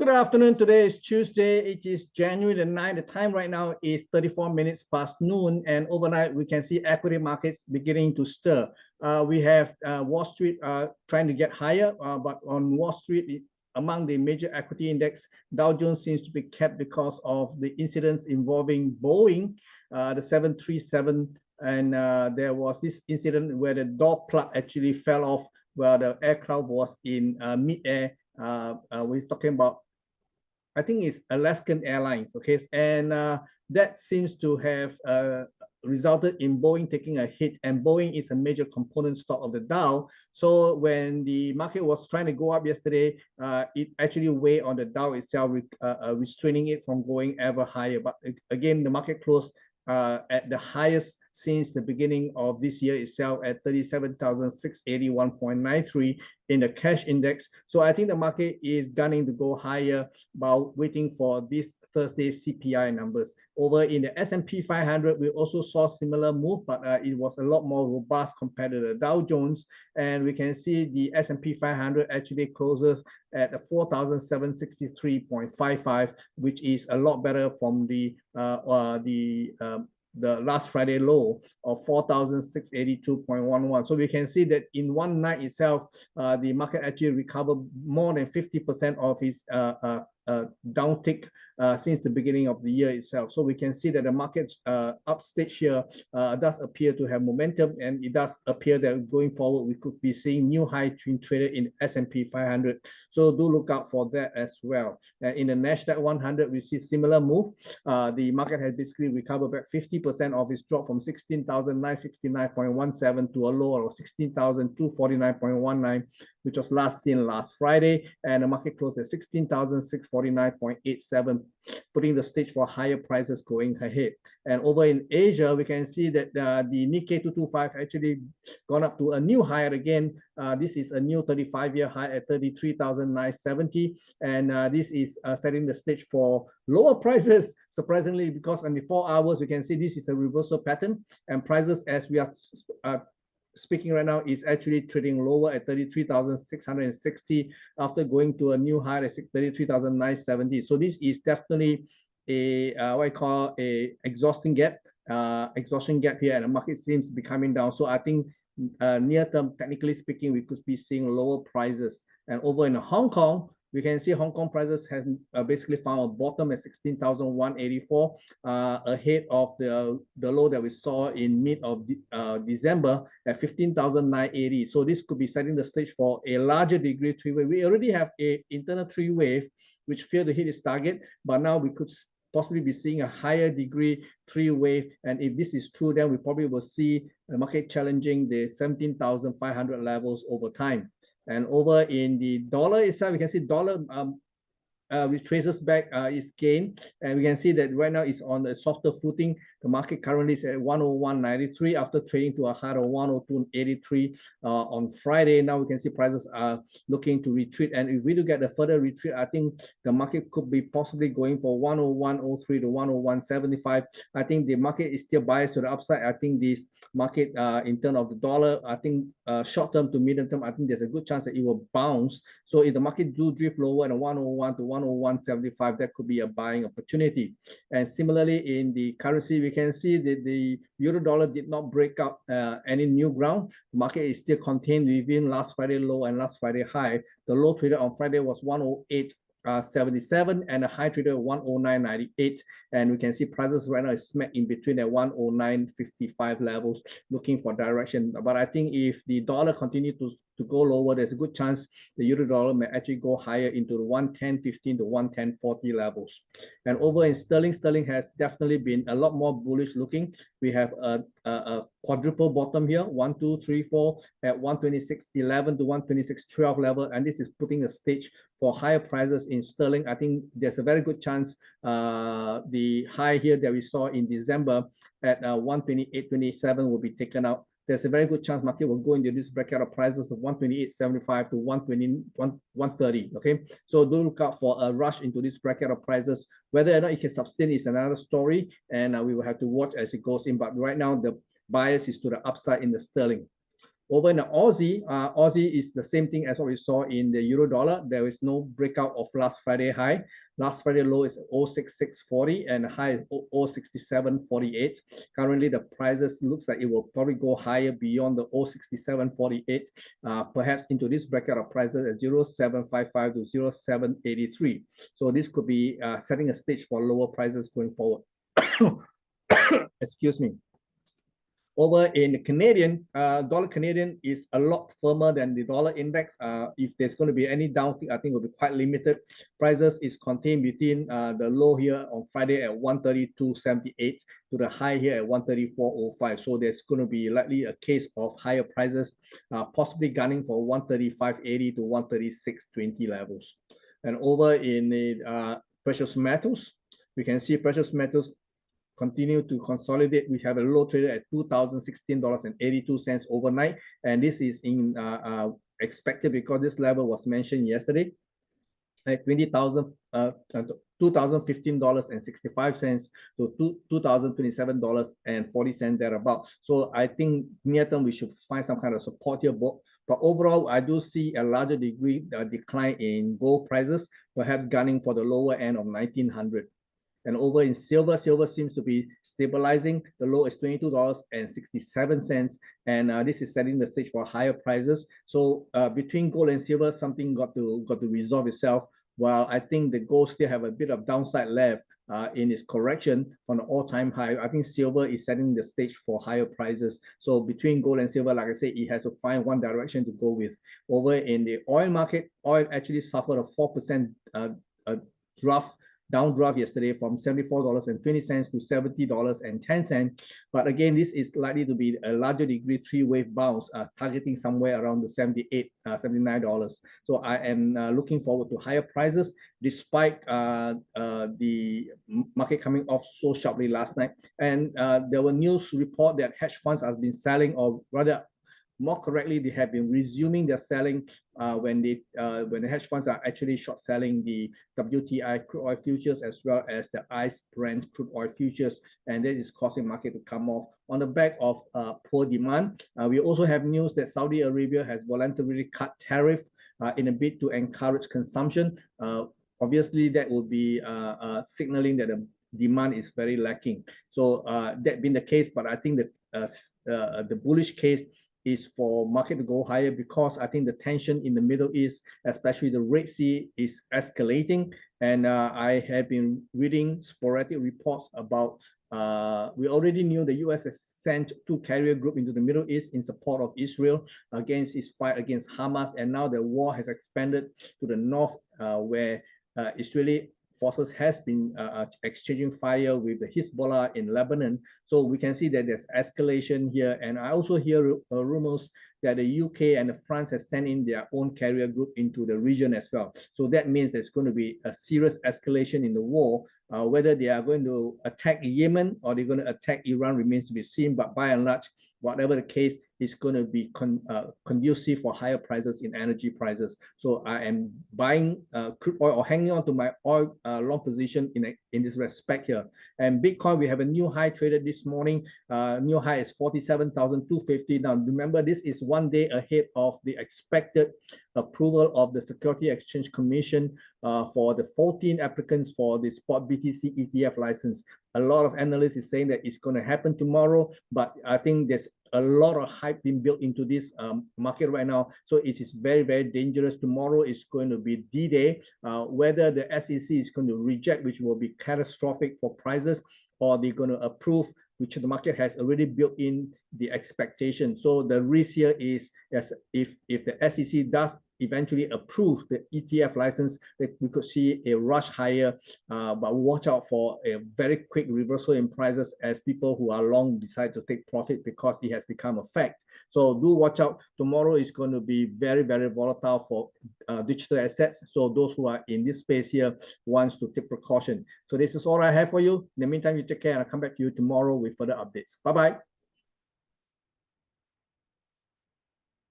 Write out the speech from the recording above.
Good afternoon. Today is Tuesday. It is January the 9th. The time right now is 34 minutes past noon. And overnight, we can see equity markets beginning to stir. We have Wall Street trying to get higher, but on Wall Street, among the major equity index, Dow Jones seems to be kept because of the incidents involving Boeing, the 737. And there was this incident where the door plug actually fell off while the aircraft was in mid-air. We're talking about, I think it's Alaskan Airlines, okay? And that seems to have resulted in Boeing taking a hit, and Boeing is a major component stock of the Dow. So when the market was trying to go up yesterday, it actually weighed on the Dow itself, restraining it from going ever higher. But again, the market closed at the highest since the beginning of this year itself at 37,681.93 in the cash index. So I think the market is gunning to go higher while waiting for this Thursday CPI numbers. Over in the S&P 500, we also saw similar move, but it was a lot more robust compared to the Dow Jones. And we can see the S&P 500 actually closes at 4,763.55, which is a lot better from the last Friday low of 4,682.11. So we can see that in one night itself, the market actually recovered more than 50% of its downtick since the beginning of the year itself. So we can see that the market's upstage here does appear to have momentum, and it does appear that going forward we could be seeing new high being traded in S&P 500. So do look out for that as well. In the Nasdaq 100, we see similar move. The market has basically recovered back 50% of its drop from 16,969.17 to a low of 16,249.19, which was last seen last Friday, and the market closed at 16,649.87, putting the stage for higher prices going ahead. And over in Asia, we can see that the Nikkei 225 actually gone up to a new higher again. This is a new 35-year high at 33,970, and this is setting the stage for lower prices, surprisingly, because on the 4 hours, we can see this is a reversal pattern, and prices as we are speaking right now is actually trading lower at 33,660 after going to a new high at 33,970. So this is definitely a what I call a exhaustion gap here, and the market seems to be coming down. So I think near term, technically speaking, we could be seeing lower prices. And over in Hong Kong, we can see Hong Kong prices have basically found a bottom at 16,184, ahead of the low that we saw in mid of December at 15,980. So this could be setting the stage for a larger degree three-way. We already have a internal three-wave which failed to hit its target, but now we could possibly be seeing a higher degree three-wave. And if this is true, then we probably will see the market challenging the 17,500 levels over time. And over in the dollar itself, we can see dollar which traces back its gain, and we can see that right now it's on a softer footing. The market currently is at 101.93 after trading to a high of 102.83 on Friday. Now we can see prices are looking to retreat, and if we do get a further retreat, I think the market could be possibly going for 101.03 to 101.75. I think the market is still biased to the upside. I think this market in terms of the dollar, I think short term to medium term, I think there's a good chance that it will bounce. So if the market do drift lower than 101 to 101.75, that could be a buying opportunity. And similarly, in the currency, we can see that the euro dollar did not break up any new ground. The market is still contained within last Friday low and last Friday high. The low traded on Friday was 108.77 and a high traded 109.98, and we can see prices right now is smack in between at 109.55 levels, looking for direction. But I think if the dollar continues to go lower, there's a good chance the euro dollar may actually go higher into the 110.15 to 110.40 levels. And over in sterling, sterling has definitely been a lot more bullish looking. We have a quadruple bottom here, 1, 2, 3, 4 at 126.11 to 126.12 level, and this is putting a stage for higher prices in sterling. I think there's a very good chance the high here that we saw in December at 128.27 will be taken out. There's a very good chance market will go into this bracket of prices of 128.75 to 130. Okay, so do look out for a rush into this bracket of prices. Whether or not it can sustain is another story, and we will have to watch as it goes in. But right now, the bias is to the upside in the sterling. Over in the Aussie is the same thing as what we saw in the euro dollar. There is no breakout of last Friday high. Last Friday low is 06640 and high is 06748. Currently, the prices looks like it will probably go higher beyond the 06748, perhaps into this bracket of prices at 0755 to 0783. So this could be setting a stage for lower prices going forward. Excuse me. Over in the Canadian, dollar Canadian is a lot firmer than the dollar index. If there's going to be any downtick, I think it will be quite limited. Prices is contained between the low here on Friday at 132.78 to the high here at 134.05. So there's going to be likely a case of higher prices, possibly gunning for 135.80 to 136.20 levels. And over in the precious metals, we can see precious metals continue to consolidate. We have a low traded at $2,016.82 overnight, and this is in expected because this level was mentioned yesterday at $2,015.65 to $2,027.40 thereabout. So I think near term we should find some kind of support here. But overall, I do see a larger degree decline in gold prices, perhaps gunning for the lower end of 1900. And over in silver, silver seems to be stabilizing. The low is $22.67, and this is setting the stage for higher prices. So between gold and silver, something got to resolve itself. While I think the gold still have a bit of downside left in its correction from the all-time high, I think silver is setting the stage for higher prices. So between gold and silver, like I say, it has to find one direction to go with. Over in the oil market, oil actually suffered a 4% downdraft yesterday from $74.20 to $70.10. But again, this is likely to be a larger degree three-wave bounce, targeting somewhere around the $78, $79. So I am looking forward to higher prices despite the market coming off so sharply last night. And there were news report that hedge funds have been selling, or rather more correctly, they have been resuming their selling when the hedge funds are actually short selling the WTI crude oil futures as well as the ICE Brent crude oil futures, and that is causing market to come off on the back of poor demand. We also have news that Saudi Arabia has voluntarily cut tariff in a bid to encourage consumption. Obviously, that will be signaling that the demand is very lacking. So that being the case, but I think that the bullish case is for market to go higher because I think the tension in the Middle East, especially the Red Sea, is escalating. And I have been reading sporadic reports about, we already knew the US has sent 2 carrier groups into the Middle East in support of Israel against its fight against Hamas. And now the war has expanded to the north where Israeli forces has been exchanging fire with the Hezbollah in Lebanon. So we can see that there's escalation here. And I also hear rumors that the UK and France has sent in their own carrier group into the region as well. So that means there's going to be a serious escalation in the war. Whether they are going to attack Yemen or they're going to attack Iran remains to be seen. But by and large, whatever the case, is going to be conducive for higher prices in energy prices. So I am buying crude oil or hanging on to my oil long position in this respect here. And Bitcoin, we have a new high traded this morning. New high is 47,250. Now, remember, this is one day ahead of the expected approval of the Security Exchange Commission for the 14 applicants for the spot BTC ETF license. A lot of analysts is saying that it's going to happen tomorrow, but I think there's a lot of hype being built into this market right now. So it is very, very dangerous. Tomorrow is going to be D-Day. Whether the SEC is going to reject, which will be catastrophic for prices, or they're going to approve, which the market has already built in the expectation. So the risk here is, as if the SEC does eventually approve the ETF license, that we could see a rush higher, but watch out for a very quick reversal in prices as people who are long decide to take profit because it has become a fact. So do watch out. Tomorrow is going to be very, very volatile for digital assets. So those who are in this space here wants to take precaution. So this is all I have for you. In the meantime, you take care and I'll come back to you tomorrow with further updates. Bye-bye.